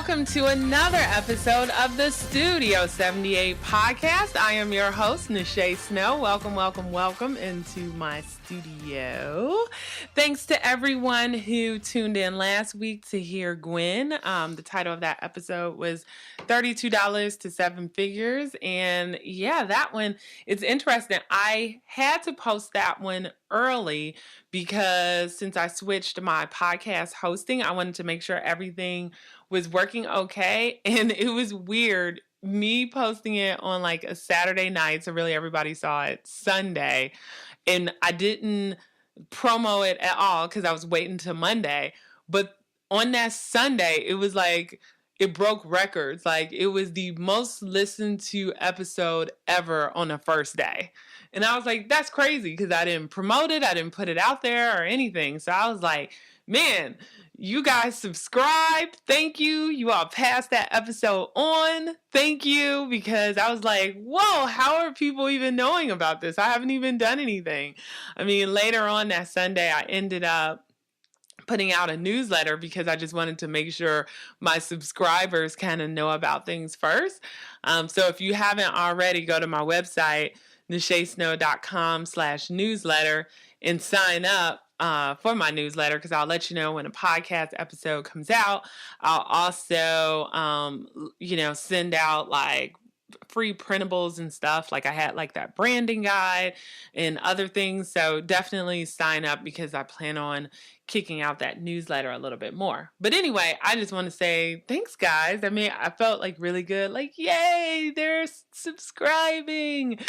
welcome to another episode of the Studio 78 podcast. I am your host, Nache Snow. Welcome into my studio. Thanks to everyone who tuned in last week to hear Gwen. The title of that episode was $32 to Seven Figures. And yeah, that one, it's interesting. I had to post that one early because since I switched my podcast hosting, I wanted to make sure everything was working okay. And it was weird me posting it on like a Saturday night, so really everybody saw it Sunday, and I didn't promo it at all because I was waiting till Monday. But on that Sunday, it was like it broke records. Like it was the most listened to episode ever on the first day. And I was like, that's crazy because I didn't promote it. I didn't put it out there or anything. So I was like, man, you guys subscribed. Thank you. You all passed that episode on. Thank you. Because I was like, whoa, how are people even knowing about this? I haven't even done anything. I mean, later on that Sunday, I ended up putting out a newsletter because I just wanted to make sure my subscribers kind of know about things first. So if you haven't already, go to my website, nachesnow.com/newsletter and sign up for my newsletter because I'll let you know when a podcast episode comes out. I'll also, send out like free printables and stuff. Like I had like that branding guide and other things. So definitely sign up because I plan on kicking out that newsletter a little bit more. But anyway, I just want to say thanks, guys. I mean, I felt like really good. Like, yay, they're subscribing.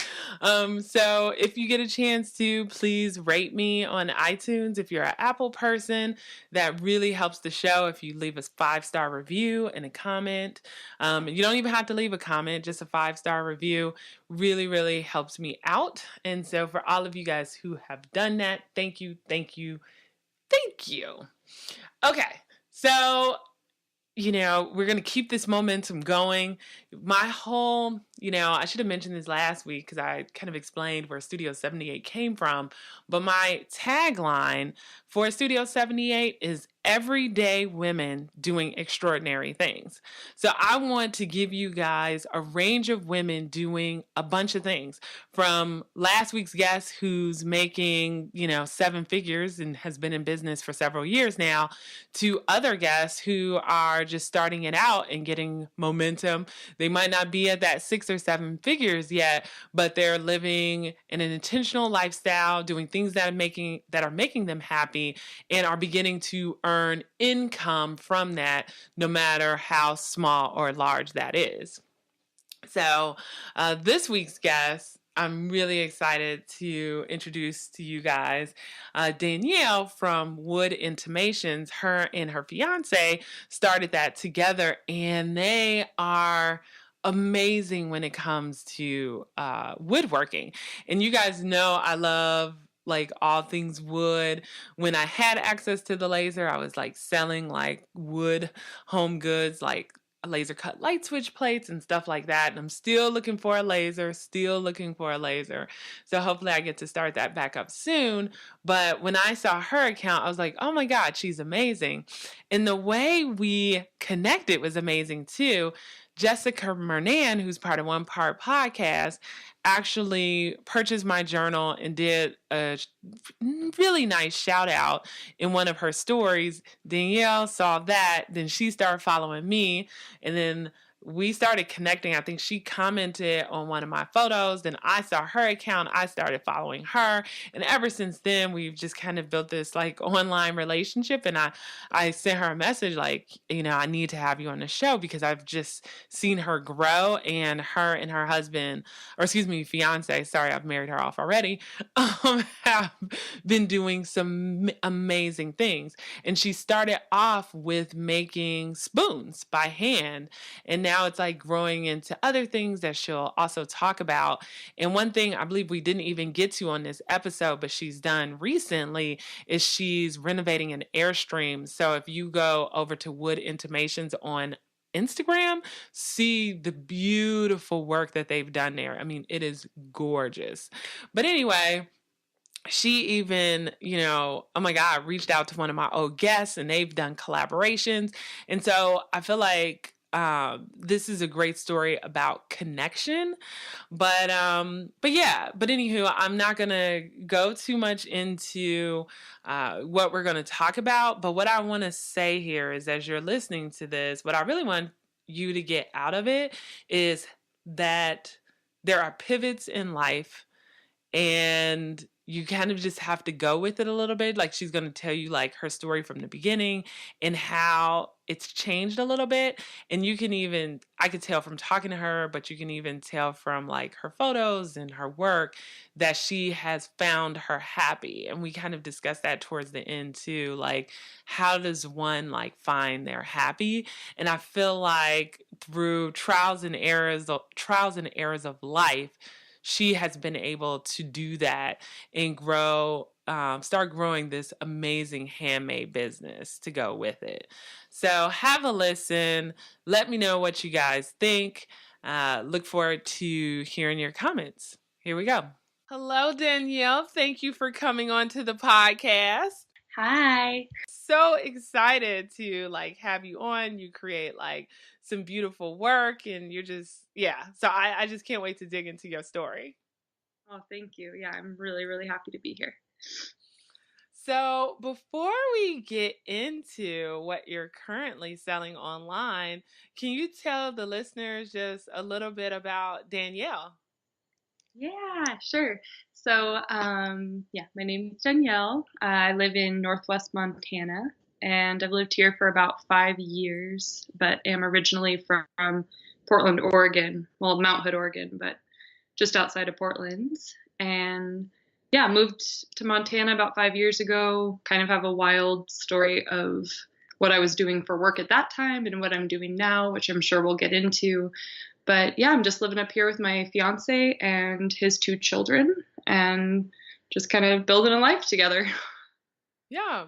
So if you get a chance to, please rate me on iTunes. If you're an Apple person, that really helps the show. If you leave a 5-star review and a comment, you don't even have to leave a comment, just a 5-star review really, really helps me out. And so for all of you guys who have done that, thank you. Okay, so, we're going to keep this momentum going. My whole, I should have mentioned this last week because I kind of explained where Studio 78 came from. But my tagline for Studio 78 is everyday women doing extraordinary things. So I want to give you guys a range of women doing a bunch of things, from last week's guest who's making, 7 figures and has been in business for several years now, to other guests who are just starting it out and getting momentum. They might not be at that 6 or 7 figures yet, but they're living in an intentional lifestyle, doing things that are making them happy, and are beginning to earn income from that, no matter how small or large that is. So this week's guest, I'm really excited to introduce to you guys Danielle from Wood Intimations. Her and her fiance started that together, and they are amazing when it comes to woodworking. And you guys know I love like all things wood. When I had access to the laser, I was like selling like wood home goods, like laser cut light switch plates and stuff like that. And I'm still looking for a laser. So hopefully I get to start that back up soon. But when I saw her account, I was like, oh my God, she's amazing. And the way we connected was amazing too. Jessica Mernan, who's part of One Part Podcast, actually purchased my journal and did a really nice shout out in one of her stories. Danielle saw that, then she started following me, and then we started connecting. I think she commented on one of my photos. Then I saw her account. I started following her. And ever since then, we've just kind of built this like online relationship. And I sent her a message like, I need to have you on the show because I've just seen her grow, and her husband, or excuse me, fiance, sorry, I've married her off already, have been doing some amazing things. And she started off with making spoons by hand. And now it's like growing into other things that she'll also talk about. And one thing I believe we didn't even get to on this episode, but she's done recently, is she's renovating an Airstream. So if you go over to Wood Intimations on Instagram, see the beautiful work that they've done there. I mean, it is gorgeous. But anyway, she even, oh my God, reached out to one of my old guests and they've done collaborations. And so I feel like this is a great story about connection. But yeah, but anywho, I'm not gonna go too much into what we're gonna talk about. But what I want to say here is, as you're listening to this, what I really want you to get out of it is that there are pivots in life, and you kind of just have to go with it a little bit. Like, she's going to tell you like her story from the beginning and how it's changed a little bit. And you can even, I could tell from talking to her, but you can even tell from like her photos and her work that she has found her happy. And we kind of discussed that towards the end too. Like, how does one like find their happy? And I feel like through trials and errors of life, she has been able to do that and start growing this amazing handmade business to go with it. So have a listen. Let me know what you guys think. Look forward to hearing your comments. Here we go. Hello, Danielle. Thank you for coming on to the podcast. Hi. So excited to like have you on. You create like some beautiful work, and you're just, yeah. So I just can't wait to dig into your story. Oh, thank you. Yeah, I'm really, really happy to be here. So, before we get into what you're currently selling online, can you tell the listeners just a little bit about Danielle? Yeah, sure. So, yeah, my name is Danielle. I live in Northwest Montana, and I've lived here for about 5 years, but am originally from Portland, Oregon. Well, Mount Hood, Oregon, but just outside of Portland. And yeah, moved to Montana about 5 years ago. Kind of have a wild story of what I was doing for work at that time and what I'm doing now, which I'm sure we'll get into. But yeah, I'm just living up here with my fiance and his two children and just kind of building a life together. Yeah.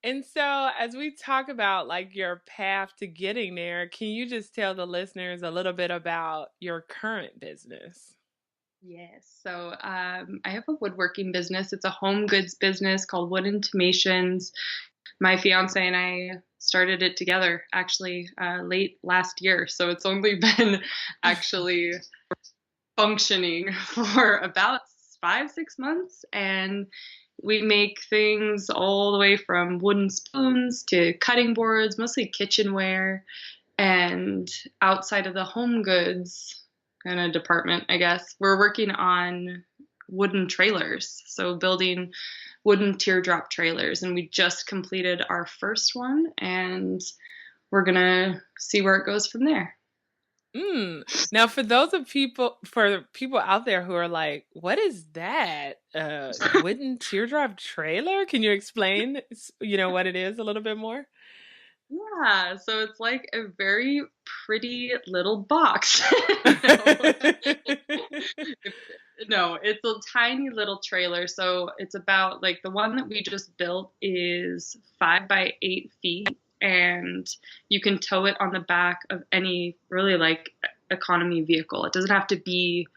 And so, as we talk about like your path to getting there, can you just tell the listeners a little bit about your current business? Yes. So I have a woodworking business. It's a home goods business called Wood Intimations. My fiance and I started it together actually late last year. So it's only been actually functioning for about 5, 6 months. And we make things all the way from wooden spoons to cutting boards, mostly kitchenware. And outside of the home goods kind of department, I guess, we're working on wooden trailers. So building wooden teardrop trailers. And we just completed our first one, and we're going to see where it goes from there. Now, for people out there who are like, "What is that? Wooden teardrop trailer?" Can you explain, what it is a little bit more? Yeah, so it's like a very pretty little box. No, it's a tiny little trailer. So it's about like the one that we just built is 5 by 8 feet, and you can tow it on the back of any really like economy vehicle. It doesn't have to be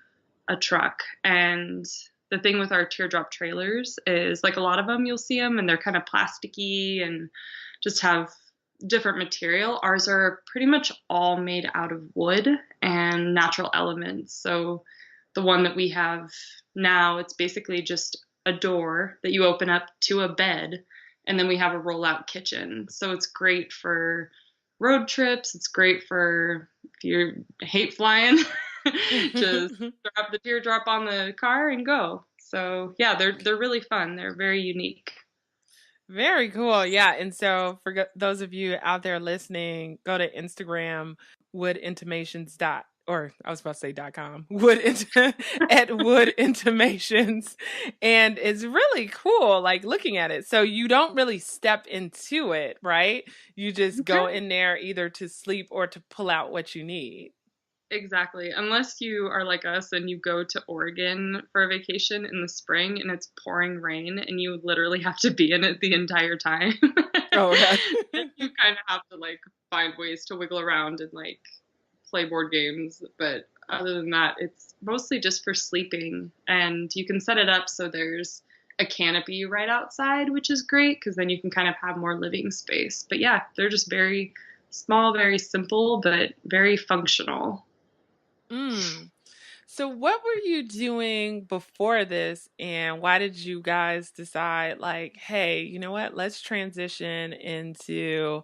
a truck. And the thing with our teardrop trailers is like a lot of them, you'll see them and they're kind of plasticky and just have different material. Ours are pretty much all made out of wood and natural elements. So the one that we have now, it's basically just a door that you open up to a bed, and then we have a roll-out kitchen. So it's great for road trips. It's great for if you hate flying, just drop the teardrop on the car and go. So yeah, they're really fun. They're very unique. Very cool. Yeah. And so for those of you out there listening, go to Instagram, wood intimations dot, or I was about to say .com, at wood intimations. And it's really cool, like looking at it. So you don't really step into it, right? You just go in there either to sleep or to pull out what you need. Exactly. Unless you are like us and you go to Oregon for a vacation in the spring and it's pouring rain and you literally have to be in it the entire time. Oh, okay. You kind of have to like find ways to wiggle around and like play board games. But other than that, it's mostly just for sleeping. And you can set it up so there's a canopy right outside, which is great because then you can kind of have more living space. But yeah, they're just very small, very simple, but very functional. Mm. So what were you doing before this, and why did you guys decide like, hey, you know what? Let's transition into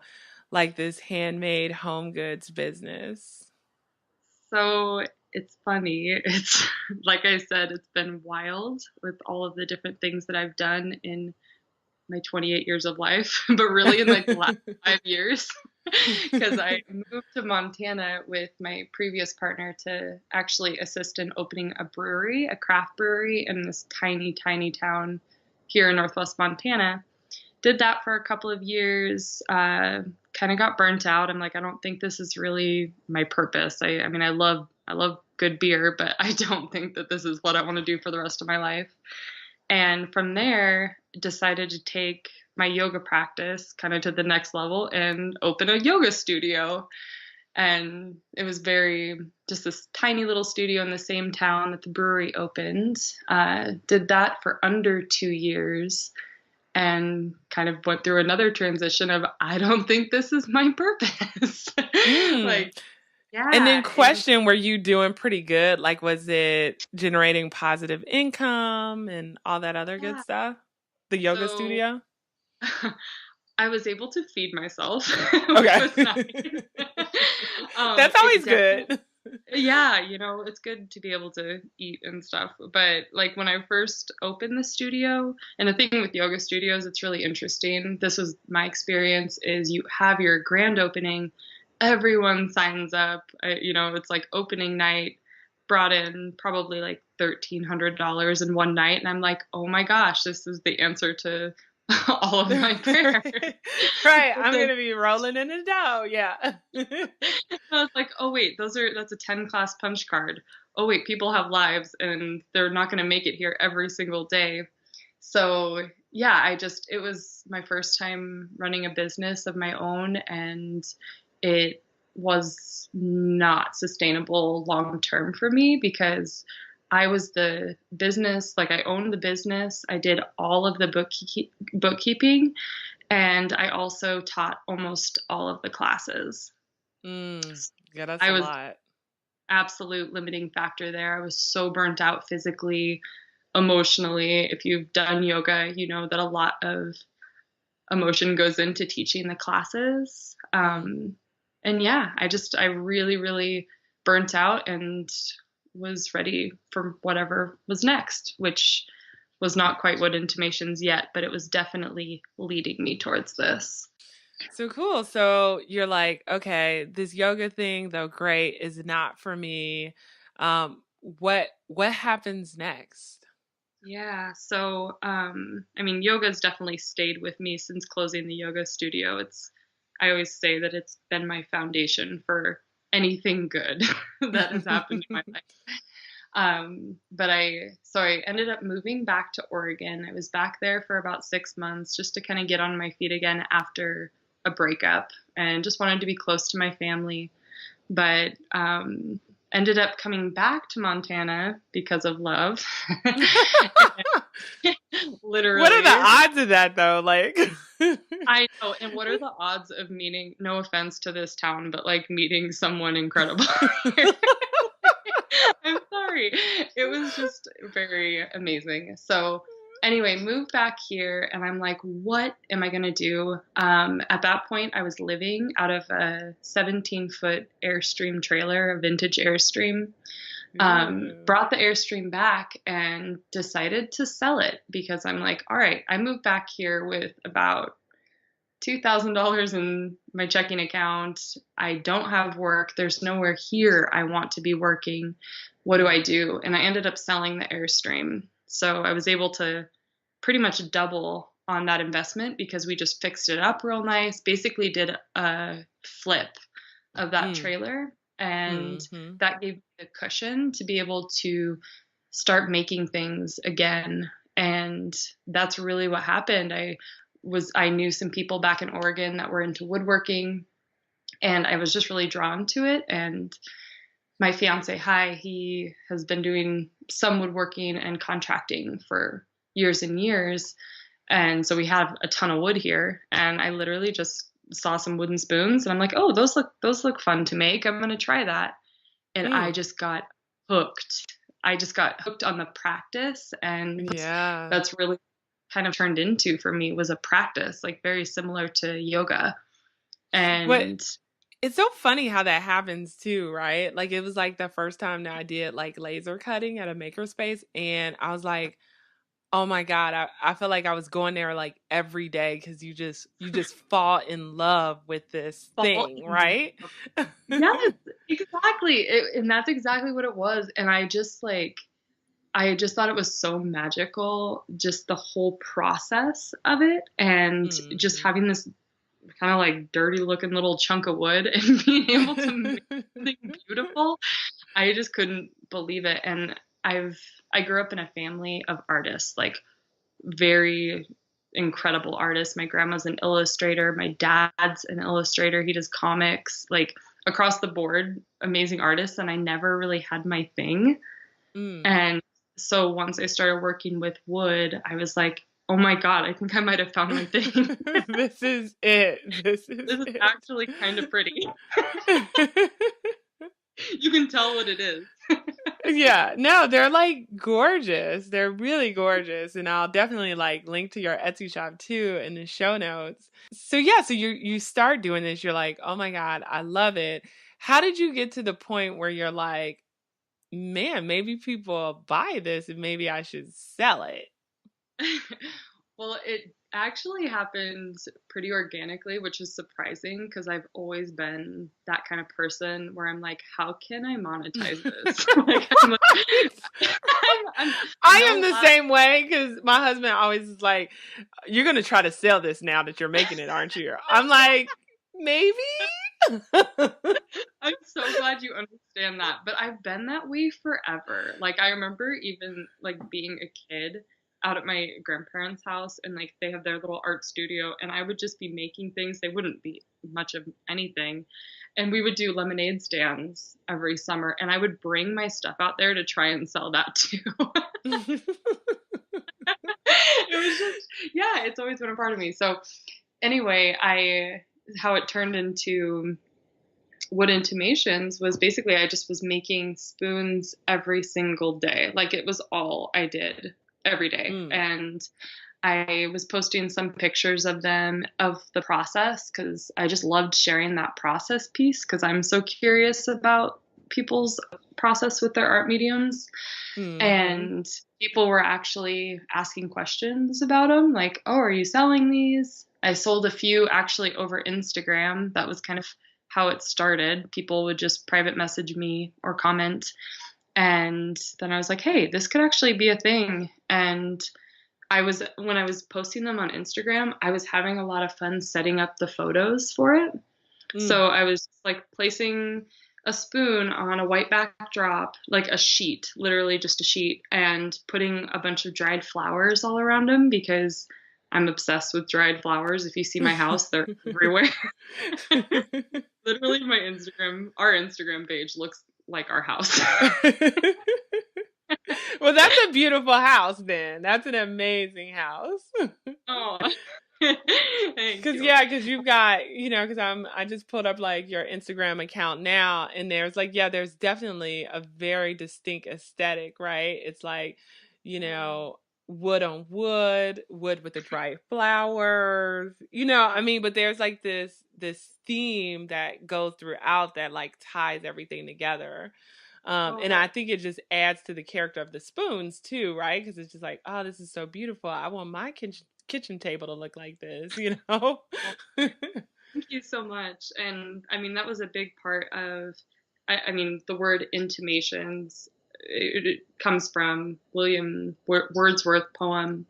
like this handmade home goods business. So it's funny. It's like I said, it's been wild with all of the different things that I've done in my 28 years of life, but really in like the last 5 years, because I moved to Montana with my previous partner to actually assist in opening a brewery, a craft brewery in this tiny, tiny town here in Northwest Montana. Did that for a couple of years, kind of got burnt out. I'm like, I don't think this is really my purpose. I mean, I love good beer, but I don't think that this is what I want to do for the rest of my life. And from there, decided to take my yoga practice kind of to the next level and open a yoga studio. And it was very just this tiny little studio in the same town that the brewery opened. Did that for under 2 years and kind of went through another transition of I don't think this is my purpose. Mm. Like, And then yeah. And question, were you doing pretty good? Like, was it generating positive income and all that other good yeah. stuff? The yoga So studio? I was able to feed myself, which Okay. was nice. That's It always definitely, good. yeah, it's good to be able to eat and stuff. But like when I first opened the studio, and the thing with yoga studios, it's really interesting. This was my experience is you have your grand opening, everyone signs up, it's like opening night, brought in probably like $1,300 in one night. And I'm like, oh my gosh, this is the answer to all of my prayers. Right. But I'm then gonna be rolling in the dough. Yeah. I was like, oh wait, that's a 10 class punch card. Oh wait, people have lives and they're not going to make it here every single day. So yeah, it was my first time running a business of my own, and it was not sustainable long term for me because I was the business, like I owned the business. I did all of the bookkeeping, and I also taught almost all of the classes. Mm, yeah, that's I a was lot. absolute limiting factor there. I was so burnt out physically, emotionally. If you've done yoga, you know that a lot of emotion goes into teaching the classes. Mm. And yeah, I really, really burnt out and was ready for whatever was next, which was not quite Wood Intimations yet, but it was definitely leading me towards this. So cool. So you're like, okay, this yoga thing, though great, is not for me. What happens next? Yeah, so I mean, yoga's definitely stayed with me since closing the yoga studio. I always say that it's been my foundation for anything good that has happened in my life. So I ended up moving back to Oregon. I was back there for about 6 months just to kind of get on my feet again after a breakup and just wanted to be close to my family. But ended up coming back to Montana because of love. What are the Literally. odds of that though? Like, I know. And what are the odds of meeting, no offense to this town, but like meeting someone incredible? I'm sorry. It was just very amazing. So, anyway, moved back here, and I'm like, what am I going to do? At that point, I was living out of a 17-foot Airstream trailer, a vintage Airstream. ooh. Brought the Airstream back and decided to sell it because I'm like, all right, I moved back here with about $2,000 in my checking account. I don't have work. There's nowhere here I want to be working. What do I do? And I ended up selling the Airstream. So I was able to pretty much double on that investment because we just fixed it up real nice, basically did a flip of that Mm. trailer. And Hmm. that gave me the cushion to be able to start making things again. And that's really what happened. I knew some people back in Oregon that were into woodworking, and I was just really drawn to it. And my fiance, he has been doing some woodworking and contracting for years and years. And so we have a ton of wood here, and I literally just saw some wooden spoons and I'm like, "Oh, those look fun to make. I'm going to try that." And I Mm. just got hooked. I just got hooked on the practice, and Yeah. that's really kind of turned into for me was a practice, like very similar to yoga. What And it's so funny how that happens too, right? Like it was like the first time that I did like laser cutting at a makerspace and I was like, oh my God, I felt like I was going there like every day because you just fall in love with this fall thing, in right? love. Yes, exactly. And that's exactly what it was. And I just thought it was so magical, just the whole process of it, and just Mhm. having this kind of like dirty looking little chunk of wood and being able to make something beautiful. I just couldn't believe it. And I grew up in a family of artists, like very incredible artists. My grandma's an illustrator, my dad's an illustrator. He does comics, like across the board, amazing artists. And I never really had my thing. Mm. And so once I started working with wood, I was like, oh my God, I think I might have found my thing. This is it. This is This is it. actually kind of pretty. You can tell what it is. Yeah, no, they're like gorgeous. They're really gorgeous, and I'll definitely like link to your Etsy shop too in the show notes. So yeah, so you start doing this, you're like, "Oh my God, I love it." How did you get to the point where you're like, "Man, maybe people buy this and maybe I should sell it?" Well, it actually happened pretty organically, which is surprising because I've always been that kind of person where I'm like, how can I monetize this? Like, I I am know a the lot. same way because my husband always is like, "You're gonna try to sell this now that you're making it, aren't you?" I'm like, "Maybe." I'm so glad you understand that. But I've been that way forever. Like I remember even like being a kid out at my grandparents' house and like they have their little art studio and I would just be making things. They wouldn't be much of anything. And we would do lemonade stands every summer and I would bring my stuff out there to try and sell that too. It was just yeah, it's always been a part of me. So anyway, I how it turned into Wood Intimations was basically I just was making spoons every single day. Like it was all I did every day. Mm. And I was posting some pictures of them of the process because I just loved sharing that process piece because I'm so curious about people's process with their art mediums. Mhm. And people were actually asking questions about them, like, "Oh, are you selling these?" I sold a few actually over Instagram. That was kind of how it started. People would just private message me or comment. And then I was like, "Hey, this could actually be a thing." And when I was posting them on Instagram, I was having a lot of fun setting up the photos for it. Mm. So I was like placing a spoon on a white backdrop, like a sheet, literally just a sheet, and putting a bunch of dried flowers all around them because I'm obsessed with dried flowers. If you see my house, they're everywhere. Literally, our Instagram page looks like our house. Well, that's a beautiful house then. That's an amazing house. Oh, thank Cause you. yeah, cause you've got, cause I just pulled up like your Instagram account now and there's like, yeah, there's definitely a very distinct aesthetic, right? It's like, you know, wood on wood, wood with the dried flowers, I mean, but there's like this theme that goes throughout that like ties everything together. And Oh, I think it just adds to the character of the spoons too, right? Because it's just like, oh, this is so beautiful. I want my kitchen table to look like this. well, thank you so much. And I mean, that was a big part of, I mean, the word intimations, it comes from William Wordsworth poem,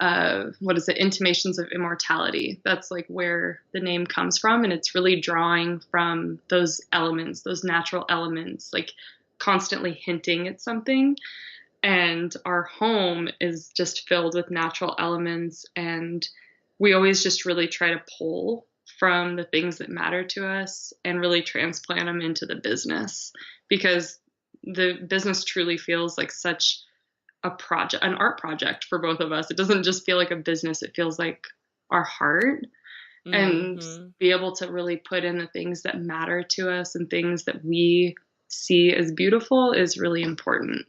what is it, Intimations of Immortality. That's like where the name comes from. And it's really drawing from those elements, those natural elements, like constantly hinting at something. And our home is just filled with natural elements. And we always just really try to pull from the things that matter to us and really transplant them into the business because the business truly feels like such an art project for both of us. It doesn't just feel like a business, it feels like our heart. And Hmm. be able to really put in the things that matter to us and things that we see as beautiful is really important.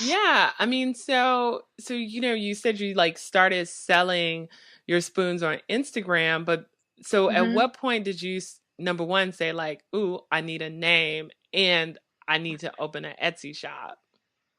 Yeah, I mean, so you said you like started selling your spoons on Instagram, but so at Mhm. what point did you number one say like, "Ooh, I need a name and I need to open an Etsy shop"?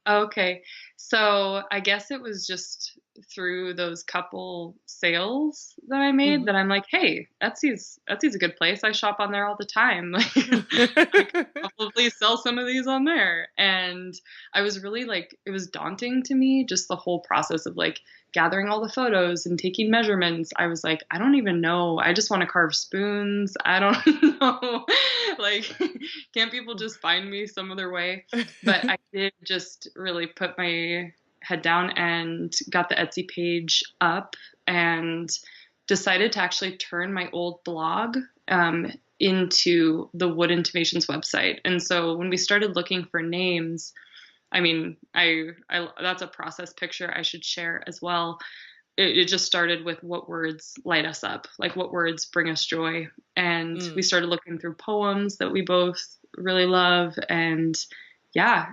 Okay. So I guess it was just through those couple sales that I made Mhm. that I'm like, hey, Etsy's a good place. I shop on there all the time. I could probably sell some of these on there. And I was really like, it was daunting to me, just the whole process of like gathering all the photos and taking measurements. I was like, I don't even know. I just want to carve spoons. I don't know. Like, can't people just find me some other way? But I did just really put my head down and got the Etsy page up and decided to actually turn my old blog into the Wood Intimations website. And so when we started looking for names, I mean, I that's a process picture I should share as well. It just started with what words light us up, like what words bring us joy. And we Mm. started looking through poems that we both really love. And yeah,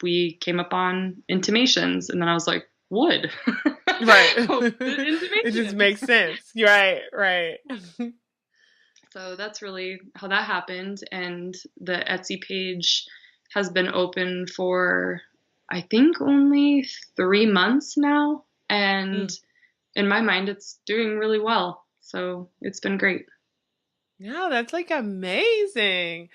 we came up on intimations. And then I was like, wood. Right. It just Intimations. makes sense. You're right, right. So that's really how that happened. And the Etsy page has been open for, I think, only 3 months now. And Mm. in my mind, it's doing really well. So it's been great. Yeah, that's like amazing.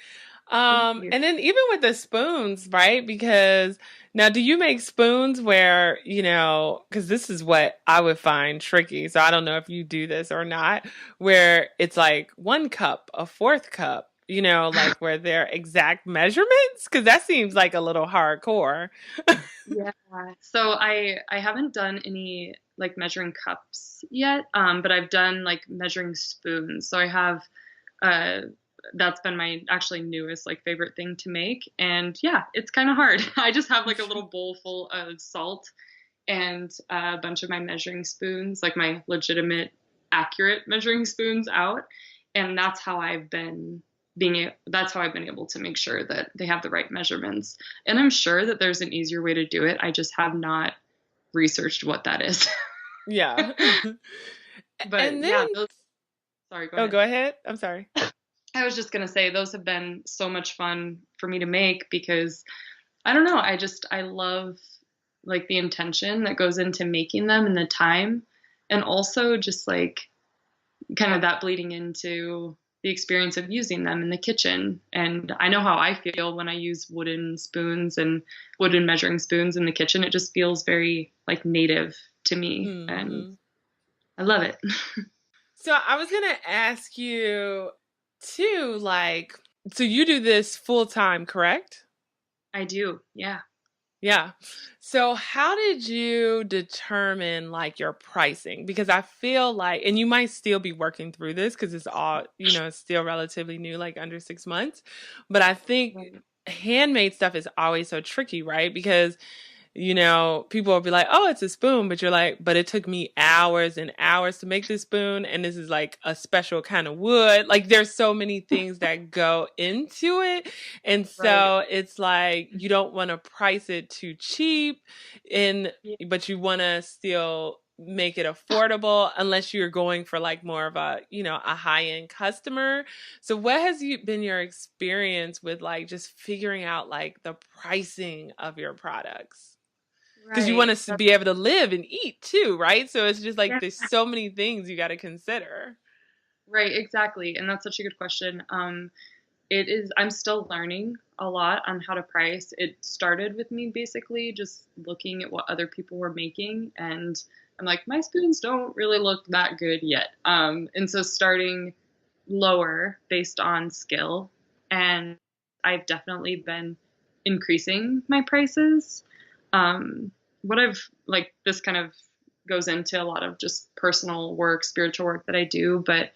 Thank you. And then even with the spoons, right? Because now, do you make spoons where, because this is what I would find tricky. So I don't know if you do this or not, where it's like one cup, a fourth cup, like where they're exact measurements? Because that seems like a little hardcore. Yeah. So I haven't done any like measuring cups yet, but I've done like measuring spoons. So I have uh that's been my actually newest like favorite thing to make. And yeah, it's kind of hard. I just have like a little bowl full of salt and a bunch of my measuring spoons, like my legitimate accurate measuring spoons out, and that's how I've been able to make sure that they have the right measurements. And I'm sure that there's an easier way to do it. I just have not researched what that is. Yeah. But And yeah, then, sorry, go oh, ahead. go ahead. I'm sorry. I was just going to say those have been so much fun for me to make because I don't know, I love like the intention that goes into making them and the time, and also just like kind of that bleeding into the experience of using them in the kitchen. And I know how I feel when I use wooden spoons and wooden measuring spoons in the kitchen. It just feels very like native to me, and Hmm. I love it. So I was gonna ask you too, like, so you do this full time, correct? I do. Yeah. Yeah. So how did you determine like your pricing? Because I feel like, and you might still be working through this because it's all, it's still relatively new, like under 6 months. But I think Right. handmade stuff is always so tricky, right? Because people will be like, oh, it's a spoon, but you're like, but it took me hours and hours to make this spoon, and this is like a special kind of wood. Like, there's so many things that go into it. And Right. so it's like you don't want to price it too cheap, and Yeah. but you want to still make it affordable unless you're going for like more of a high-end customer. So what has been your experience with like just figuring out like the pricing of your products? Because you want Right. to be able to live and eat too, right? So it's just like Yeah. there's so many things you got to consider. Right. Exactly. And that's such a good question. It is, I'm still learning a lot on how to price. It started with me basically just looking at what other people were making, and I'm like, my spoons don't really look that good yet. And so starting lower based on skill, and I've definitely been increasing my prices. Um, what I've like, this kind of goes into a lot of just personal work, spiritual work that I do, but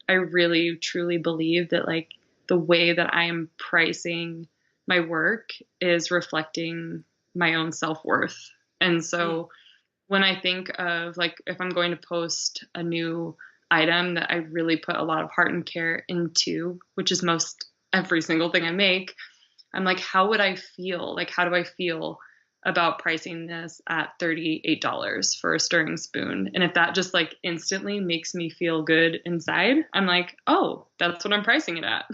I really truly believe that like the way that I am pricing my work is reflecting my own self-worth. And Mm. so when I think of like if I'm going to post a new item that I really put a lot of heart and care into, which is most every single thing I make, I'm like, how would I feel? Like, how do I feel about pricing this at $38 for a stirring spoon? And if that just like instantly makes me feel good inside, I'm like, oh, that's what I'm pricing it at.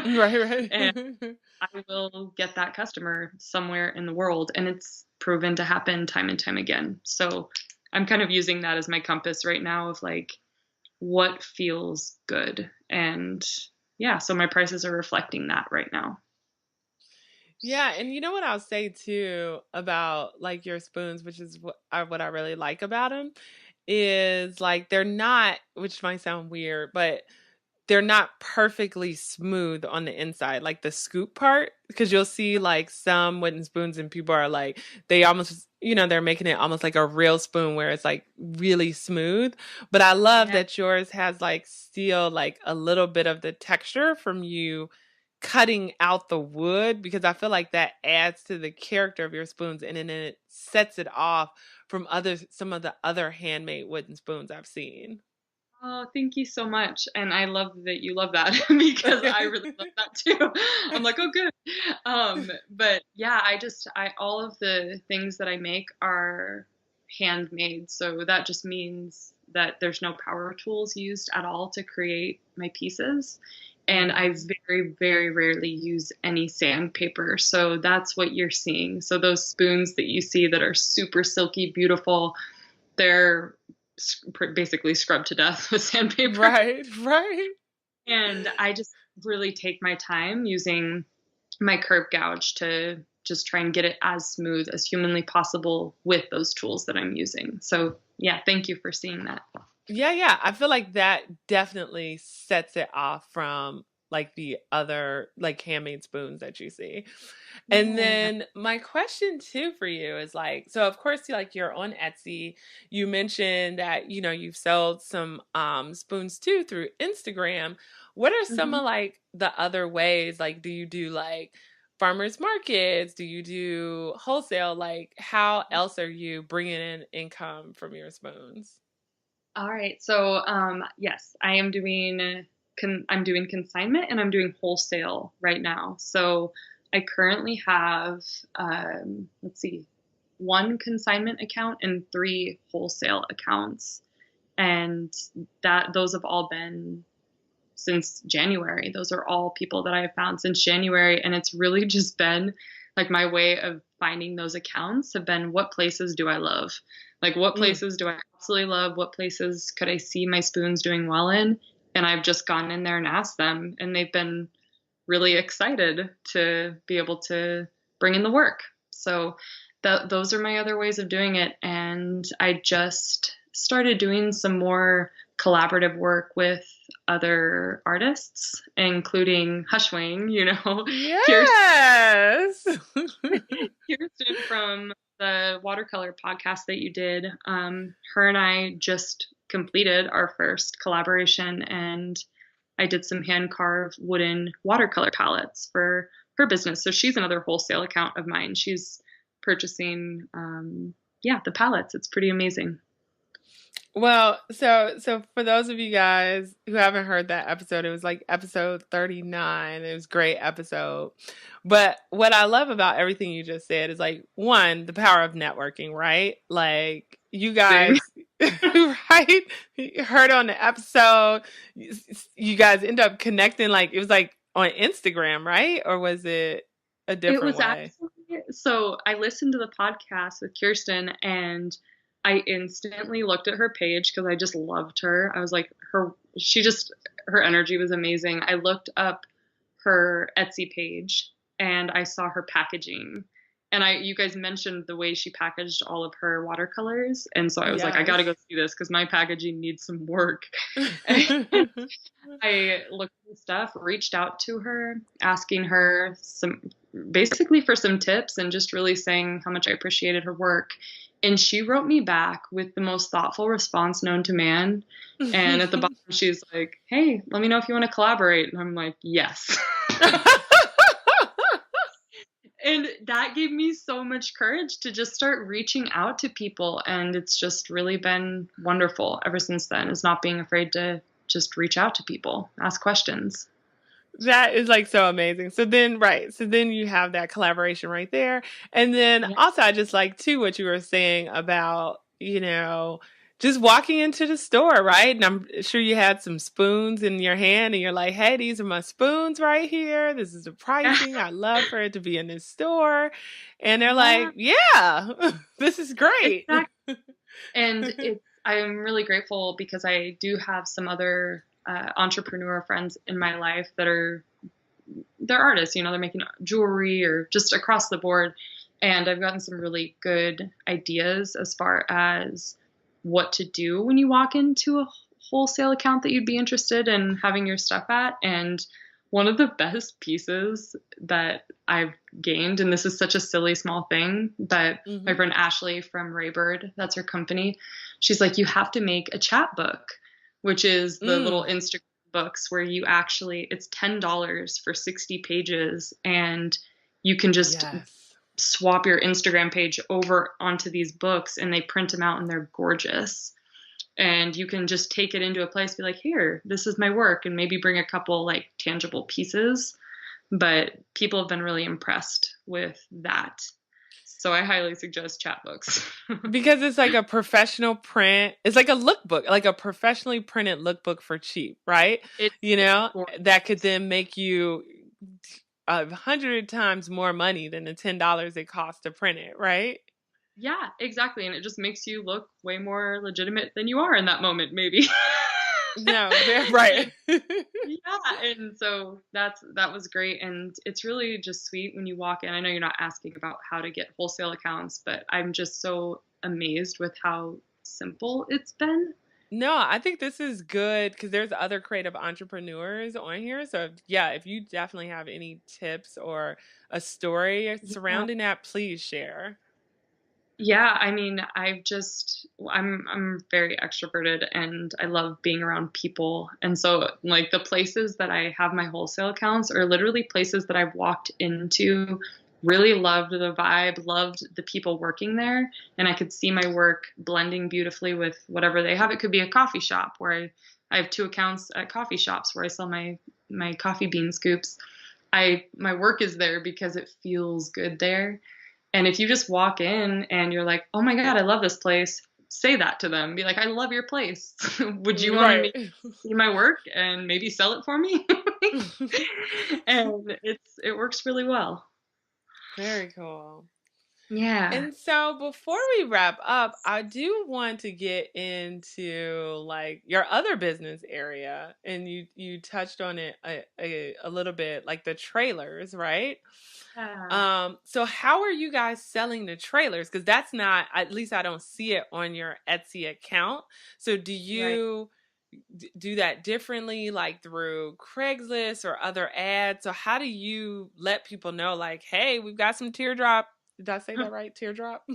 Right, And right. I will get that customer somewhere in the world. And it's proven to happen time and time again. So I'm kind of using that as my compass right now of like what feels good. And yeah, so my prices are reflecting that right now. Yeah, and you know what I'll say too about like your spoons, which is what I really like about them, is like they're not, which might sound weird, but they're not perfectly smooth on the inside, like the scoop part, because you'll see like some wooden spoons and people are like they almost they're making it almost like a real spoon where it's like really smooth. But I love Yeah. that yours has like still like a little bit of the texture from you cutting out the wood because I feel like that adds to the character of your spoons and then it sets it off from some of the other handmade wooden spoons I've seen. Oh, thank you so much. And I love that you love that because I really love that too. I'm like, oh, good. But yeah, all of the things that I make are handmade. So that just means that there's no power tools used at all to create my pieces. And I Mm. very, very rarely use any sandpaper. So that's what you're seeing. So those spoons that you see that are super silky, beautiful, they're basically scrubbed to death with sandpaper. Right, right. And I just really take my time using my curb gouge to just try and get it as smooth as humanly possible with those tools that I'm using. So, yeah, thank you for seeing that. Yeah, yeah. I feel like that definitely sets it off from like the other like handmade spoons that you see. And Yeah. then my question too for you is like, so of course like you're on Etsy. You mentioned that, you've sold some spoons too through Instagram. What are some hmm of like the other ways? Like do you do like farmers markets? Do you do wholesale? Like how else are you bringing in income from your spoons? All right. So, yes, I'm doing consignment and I'm doing wholesale right now. So, I currently have, let's see, one consignment account and three wholesale accounts, and that those have all been since January. Those are all people that I have found since January. And it's really just been like my way of finding those accounts have been what places do I love? Like, what Mm. places do I absolutely love? What places could I see my spoons doing well in? And I've just gone in there and asked them, and they've been really excited to be able to bring in the work. So those are my other ways of doing it. And I just started doing some more collaborative work with other artists, including Hushwing, Kirsten, Yes. Kirsten from the watercolor podcast that you did. Her and I just completed our first collaboration, and I did some hand carved wooden watercolor palettes for her business. So she's another wholesale account of mine. She's purchasing, yeah, the palettes. It's pretty amazing. Well, so for those of you guys who haven't heard that episode, it was like episode 39. It was a great episode. But what I love about everything you just said is like one, the power of networking, right? Like you Amazing. guys right? You heard on the episode, you guys end up connecting like it was like on Instagram, right? Or was it a It different was way? actually so I listened to the podcast with Kirsten and I instantly looked at her page because I just loved her. I was like, her energy was amazing. I looked up her Etsy page and I saw her packaging. And you guys mentioned the way she packaged all of her watercolors. And so I was like, I got to Yes. go see this because my packaging needs some work. And I looked at the stuff, reached out to her, asking her basically for some tips and just really saying how much I appreciated her work. And she wrote me back with the most thoughtful response known to man. And at the bottom, she's like, hey, let me know if you want to collaborate. And I'm like, yes. And that gave me so much courage to just start reaching out to people. And it's just really been wonderful ever since then, is not being afraid to just reach out to people, ask questions. That is like so amazing. So then, right. So then you have that collaboration right there. And then Yeah. also, I just like too what you were saying about, just walking into the store, right? And I'm sure you had some spoons in your hand and you're like, hey, these are my spoons right here. This is the pricing. I love for it to be in this store. And they're Yeah. like, yeah, this is great. Exactly. And I'm really grateful because I do have some other entrepreneur friends in my life that they're artists, they're making jewelry or just across the board. And I've gotten some really good ideas as far as what to do when you walk into a wholesale account that you'd be interested in having your stuff at. And one of the best pieces that I've gained, and this is such a silly small thing, but my Hmm. friend Ashley from Raybird, that's her company, she's like, you have to make a chat book, which is the little Mm, Instagram books where it's $10 for 60 pages, and you can just yes. swap your Instagram page over onto these books and they print them out and they're gorgeous. And you can just take it into a place, be like, here, this is my work, and maybe bring a couple like tangible pieces. But people have been really impressed with that. So I highly suggest chat books. Because it's like a professional print. It's like a lookbook, like a professionally printed lookbook for cheap, right? It, You it's know, that could gorgeous. then make you 100 times more money than the $10 it costs to print it, right? Yeah, exactly. And it just makes you look way more legitimate than you are in that moment, maybe. No, very right. Yeah, and so that was great, and it's really just sweet when you walk in. I know you're not asking about how to get wholesale accounts, but I'm just so amazed with how simple it's been. No, I think this is good because there's other creative entrepreneurs on here. So, yeah, if you definitely have any tips or a story Yeah. surrounding that, please share. Yeah, I mean, I'm very extroverted and I love being around people. And so like the places that I have my wholesale accounts are literally places that I've walked into, really loved the vibe, loved the people working there, and I could see my work blending beautifully with whatever they have. It could be a coffee shop where I have two accounts at coffee shops where I sell my coffee bean scoops. I My work is there because it feels good there. And if you just walk in and you're like, oh my God, I love this place, say that to them. Be like, I love your place. Would you want to Right. see my work and maybe sell it for me? And it works really well. Very cool. Yeah. And so before we wrap up, I do want to get into like your other business area, and you touched on it a little bit, like the trailers, right? Yeah. So how are you guys selling the trailers? Because that's not, at least I don't see it on your Etsy account. So do Right. you do that differently, like through Craigslist or other ads? So how do you let people know, like, hey, we've got some teardrop? Did I say that right? Teardrop?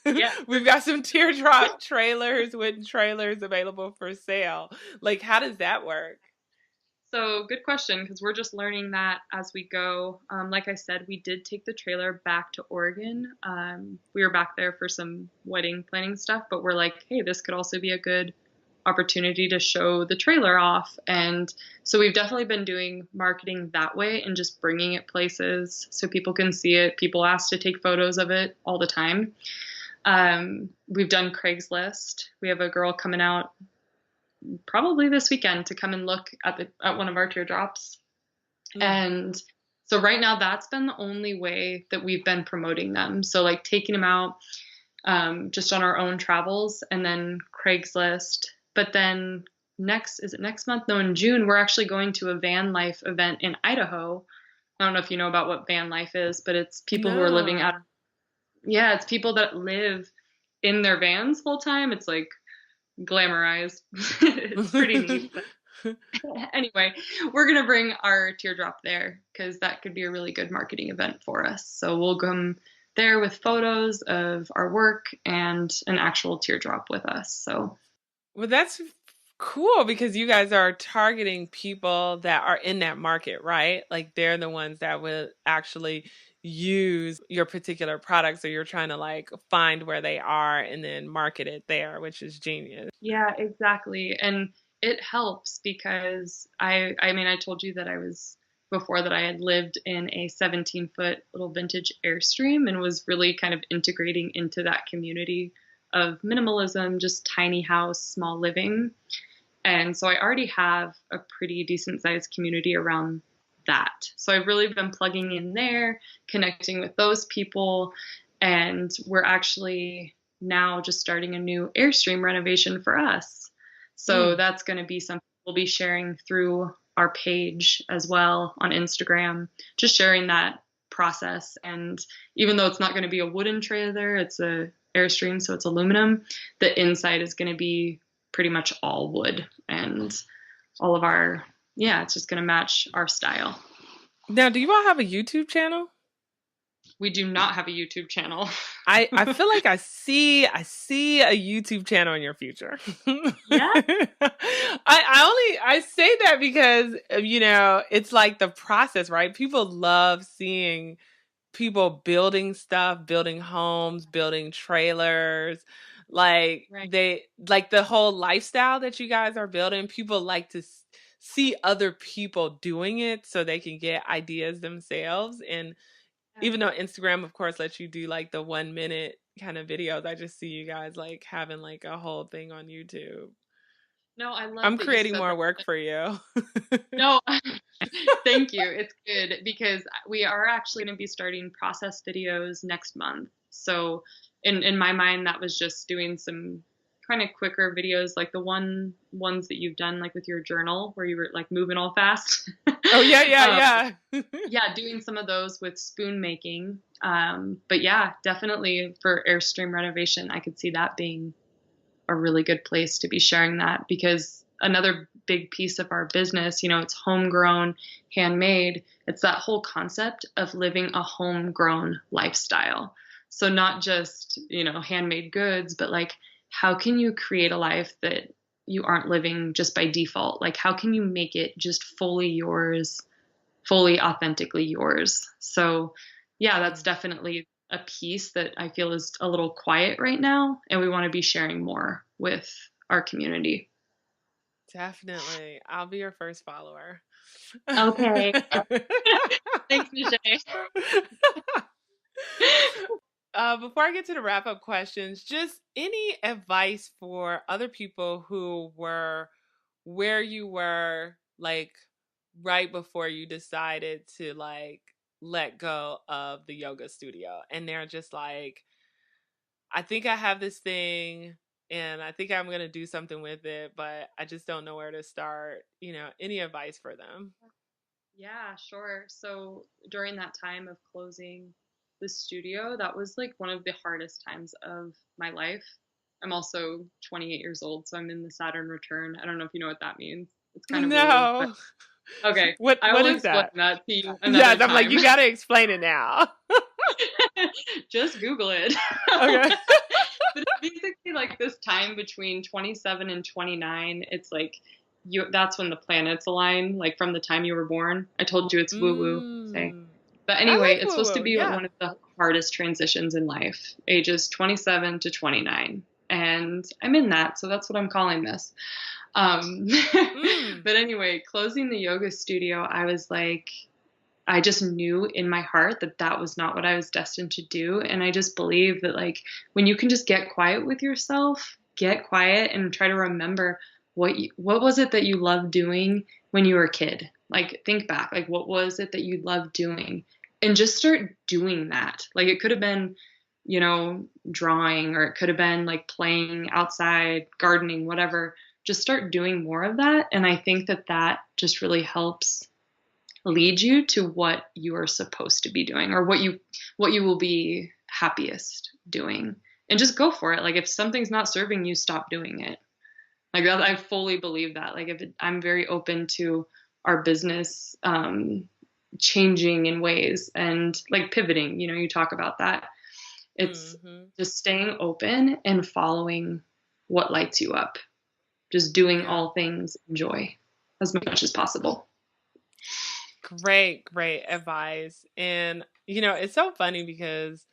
Yeah. We've got some teardrop trailers, wooden trailers available for sale. Like, how does that work? So good question, because we're just learning that as we go. Like I said, we did take the trailer back to Oregon. We were back there for some wedding planning stuff, but we're like, hey, this could also be a good opportunity to show the trailer off. And so we've definitely been doing marketing that way and just bringing it places so people can see it. People ask to take photos of it all the time. We've done Craigslist. We have a girl coming out probably this weekend to come and look at one of our teardrops. Mm. And so right now that's been the only way that we've been promoting them. So like taking them out just on our own travels, and then Craigslist. But then is it next month? No, in June, we're actually going to a van life event in Idaho. I don't know if you know about what van life is, but it's people who are living out. No. Yeah, it's people that live in their vans full time. It's like glamorized. It's pretty neat. But anyway, we're going to bring our teardrop there because that could be a really good marketing event for us. So we'll come there with photos of our work and an actual teardrop with us. So Well, that's Cool, because you guys are targeting people that are in that market, right? Like they're the ones that will actually use your particular product. So you're trying to like find where they are and then market it there, which is genius. Yeah, exactly. And it helps because I mean, I told you that I was before that I had lived in a 17-foot little vintage Airstream and was really kind of integrating into that community of minimalism, just tiny house, small living. And so I already have a pretty decent sized community around that. So I've really been plugging in there, connecting with those people. And we're actually now just starting a new Airstream renovation for us. So Mm. that's going to be something we'll be sharing through our page as well on Instagram, just sharing that process. And even though it's not going to be a wooden trailer, it's a Airstream, so it's aluminum, the inside is going to be pretty much all wood and all of our, yeah, it's just going to match our style. Now, do you all have a YouTube channel? We do not have a YouTube channel. I feel like I see a YouTube channel in your future. Yeah. I say that because it's like the process, right? People love seeing people building stuff, building homes, building trailers. Like Right. they like the whole lifestyle that you guys are building. People like to see other people doing it so they can get ideas themselves. And Yeah. even though Instagram, of course, lets you do like the 1 minute kind of videos, I just see you guys like having like a whole thing on YouTube. No, I love I'm that you creating said more that. work for you. No, thank you. It's good because we are actually going to be starting process videos next month. So in my mind, that was just doing some kind of quicker videos, like the ones that you've done, like with your journal, where you were like moving all fast. Oh yeah, um, yeah, yeah. yeah, doing some of those with spoon making. But yeah, definitely for Airstream renovation, I could see that being a really good place to be sharing that because another big piece of our business, it's homegrown, handmade. It's that whole concept of living a homegrown lifestyle. So not just, handmade goods, but like how can you create a life that you aren't living just by default? Like how can you make it just fully yours, fully authentically yours? So yeah, that's definitely a piece that I feel is a little quiet right now, and we want to be sharing more with our community. Definitely. I'll be your first follower. Okay. Thanks, Nache. Before I get to the wrap up questions, just any advice for other people who were where you were, like right before you decided to like let go of the yoga studio, and they're just like, I think I have this thing and I think I'm going to do something with it, but I just don't know where to start. Any advice for them? Yeah, sure. So during that time of closing the studio, that was like one of the hardest times of my life. I'm also 28 years old, so I'm in the Saturn return. I don't know if you know what that means. It's kind of woo woo, but No. okay. What I what will is explain that? that to you Yes, another I'm like, time. you got to explain it now. Just Google it. Okay. But it's basically like this time between 27 and 29. It's like that's when the planets align, like from the time you were born. I told you it's woo woo thing. Mm. But I anyway, like it's woo supposed to woo. be Yeah. one of the hardest transitions in life, ages 27 to 29. And I'm in that, so that's what I'm calling this. Um, Mm. but anyway, closing the yoga studio, I was like, I just knew in my heart that that was not what I was destined to do. And I just believe that, like, when you can just get quiet with yourself, get quiet and try to remember what was it that you loved doing when you were a kid? Like, think back, like, what was it that you loved doing? And just start doing that. Like, it could have been, drawing, or it could have been like playing outside, gardening, whatever. Just start doing more of that. And I think that that just really helps lead you to what you are supposed to be doing, or what you will be happiest doing, and just go for it. Like if something's not serving you, stop doing it. Like that, I fully believe that. Like I'm very open to our business changing in ways and like pivoting. You talk about that. It's Hmm. just staying open and following what lights you up. just doing Yeah. all things in joy as much as possible. Great, great advice. And, it's so funny because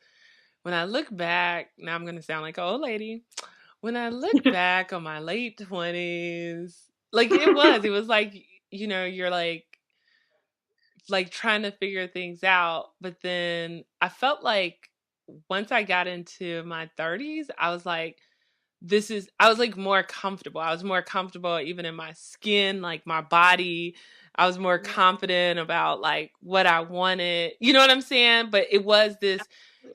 when I look back, now I'm going to sound like an old lady. When I look back on my late 20s, like it was like, you're like trying to figure things out. But then I felt like once I got into my 30s, I was like more comfortable. I was more comfortable even in my skin, like my body. I was more Yeah. confident about like what I wanted. You know what I'm saying? But it was this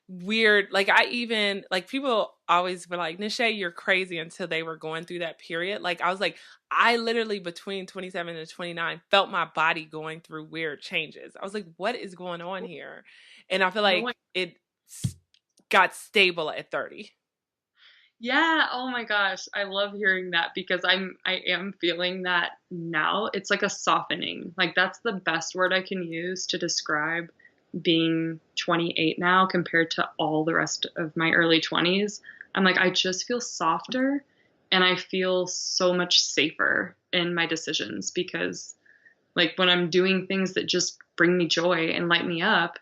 weird, like I even like people always were like, Nache, you're crazy until they were going through that period. Like I was like, I literally between 27 and 29 felt my body going through weird changes. I was like, what is going on here? And I feel No one. like it got stable at 30. Yeah, oh my gosh, I love hearing that because I am feeling that now. It's like a softening. Like that's the best word I can use to describe being 28 now compared to all the rest of my early 20s. I'm like I just feel softer and I feel so much safer in my decisions because like when I'm doing things that just bring me joy and light me up,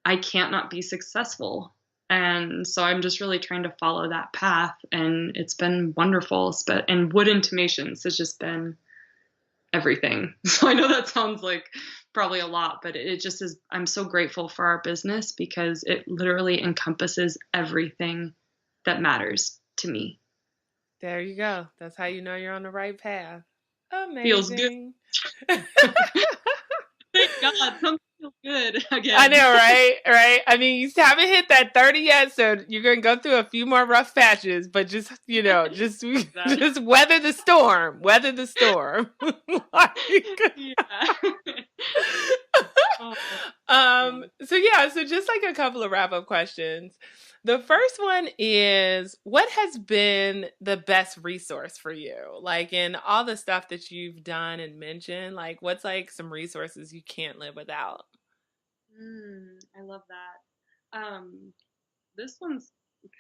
I can't not be successful. And so I'm just really trying to follow that path. And it's been wonderful. And Wood Intimations has just been everything. So I know that sounds like probably a lot, but it just is. I'm so grateful for our business because it literally encompasses everything that matters to me. There you go. That's how you know you're on the right path. Feels good. Amazing. Thank God. Something feels good I again. know, right? Right. I mean, you haven't hit that 30 yet, so you're gonna go through a few more rough patches, but just just That. just weather the storm. Weather the storm. Like, Yeah. Oh, man. so yeah, so just like a couple of wrap up questions. The first one is what has been the best resource for you? Like in all the stuff that you've done and mentioned, like what's like some resources you can't live without? I love that. This one's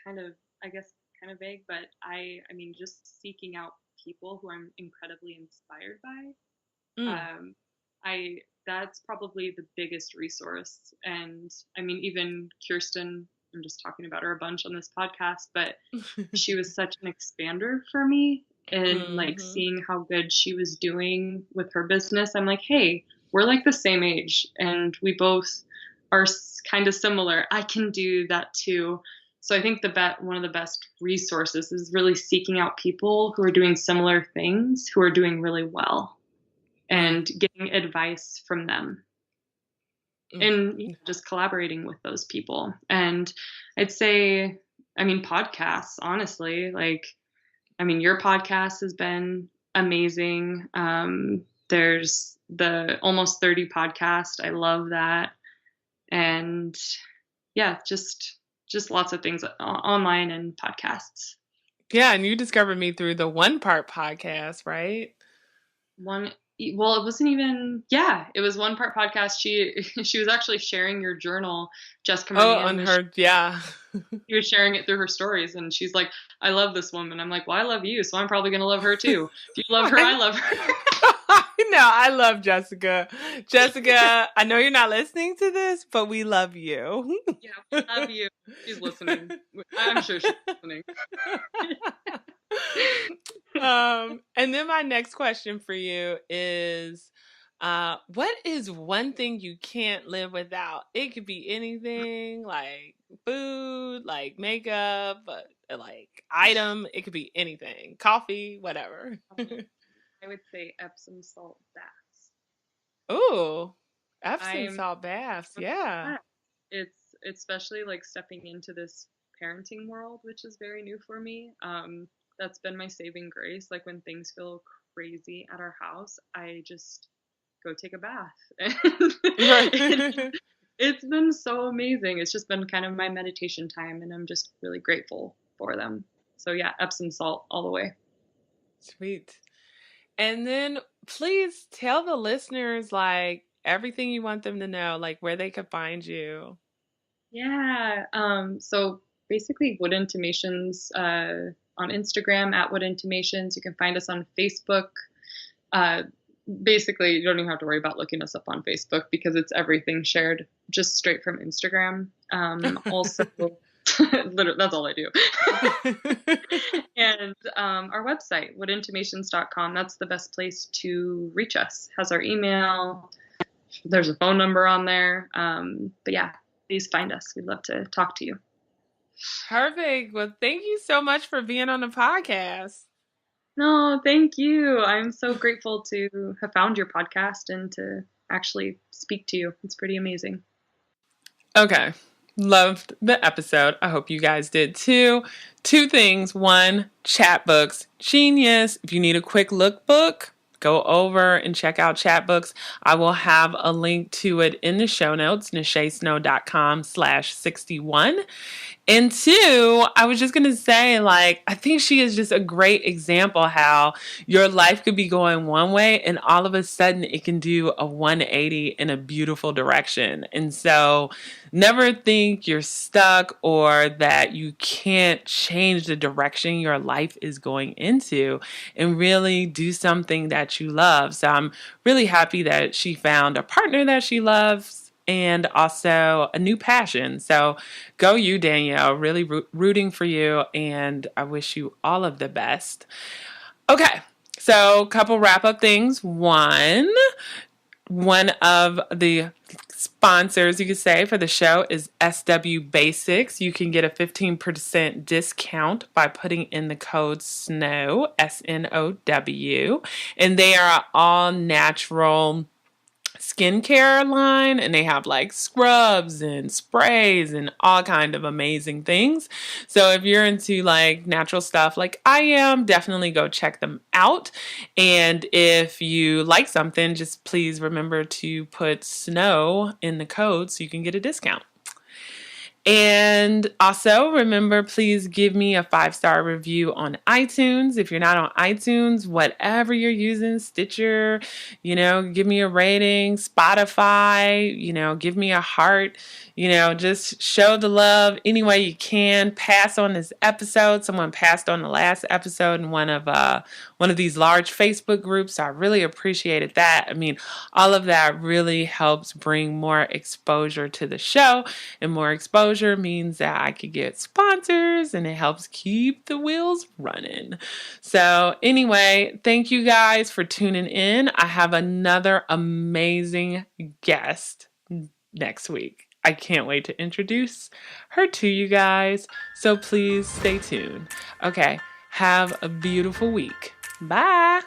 kind of, I guess, kind of vague, but I mean, just seeking out people who I'm incredibly inspired by. Mm. Um, I That's probably the biggest resource, and I mean, even Kirsten. I'm just talking about her a bunch on this podcast, but she was such an expander for me and like Mm-hmm. seeing how good she was doing with her business. I'm like, hey, we're like the same age and we both are kind of similar. I can do that too. So I think one of the best resources is really seeking out people who are doing similar things, who are doing really well, Mm. and getting advice from them Mm. and just collaborating with those people. And I'd say, I mean, podcasts, honestly, like, I mean, your podcast has been amazing. There's the Almost 30 podcast. I love that. And yeah, just lots of things online and podcasts. Yeah, and you discovered me through the One Part podcast, right? One Well, it wasn't even, yeah, it was One Part podcast. She was actually sharing your journal. Jessica Oh, Mernian on her, yeah. she was sharing it through her stories, and she's like, I love this woman. I'm like, well, I love you, so I'm probably gonna love her too. If you love her, I love her. No, I love Jessica. Jessica, I know you're not listening to this, but we love you. Yeah, we love you. She's listening. I'm sure she's listening. And then my next question for you is what is one thing you can't live without? It could be anything like food, like makeup, like item. It could be anything, coffee, whatever. I would say Epsom salt baths. Ooh, Epsom I'm salt baths. Yeah. it's especially like stepping into this parenting world, which is very new for me. That's been my saving grace. Like when things feel crazy at our house, I just go take a bath. Right. It's been so amazing. It's just been kind of my meditation time, and I'm just really grateful for them. So yeah, Epsom salt all the way. Sweet. And then please tell the listeners like everything you want them to know, like where they could find you. Yeah. So basically, Wood Intimations on Instagram at Wood Intimations. You can find us on Facebook. Basically, you don't even have to worry about looking us up on Facebook because it's everything shared just straight from Instagram. Also, literally, that's all I do. And our website, woodintimations.com, that's the best place to reach us. Has our email. There's a phone number on there. But yeah, please find us. We'd love to talk to you. Perfect. Well, thank you so much for being on the podcast. No, thank you. I'm so grateful to have found your podcast and to actually speak to you. It's pretty amazing. Okay. Loved the episode. I hope you guys did too. Two things. One, Chatbooks. Genius. If you need a quick lookbook, go over and check out Chatbooks. I will have a link to it in the show notes, nachesnow.com/61. And two, I was just going to say, like, I think she is just a great example how your life could be going one way and all of a sudden it can do a 180 in a beautiful direction. And so never think you're stuck or that you can't change the direction your life is going into, and really do something that you love. So I'm really happy that she found a partner that she loves and also a new passion. So go you, Danielle. Really rooting for you, and I wish you all of the best. Okay, so a couple wrap-up things. One of the sponsors, you could say, for the show is SW Basics. You can get a 15% discount by putting in the code SNOW, SNOW, and they are all natural skincare line, and they have like scrubs and sprays and all kind of amazing things. So if you're into like natural stuff like I am, definitely go check them out. And if you like something, just please remember to put SNOW in the code so you can get a discount. And also remember, please give me a 5-star review on iTunes. If you're not on iTunes, whatever you're using, Stitcher, give me a rating, Spotify, give me a heart, just show the love any way you can. Pass on this episode. Someone passed on the last episode in one of these large Facebook groups. So I really appreciated that. I mean, all of that really helps bring more exposure to the show, and more exposure means that I could get sponsors, and it helps keep the wheels running. So anyway, thank you guys for tuning in. I have another amazing guest next week. I can't wait to introduce her to you guys. So please stay tuned. Okay, have a beautiful week. Bye.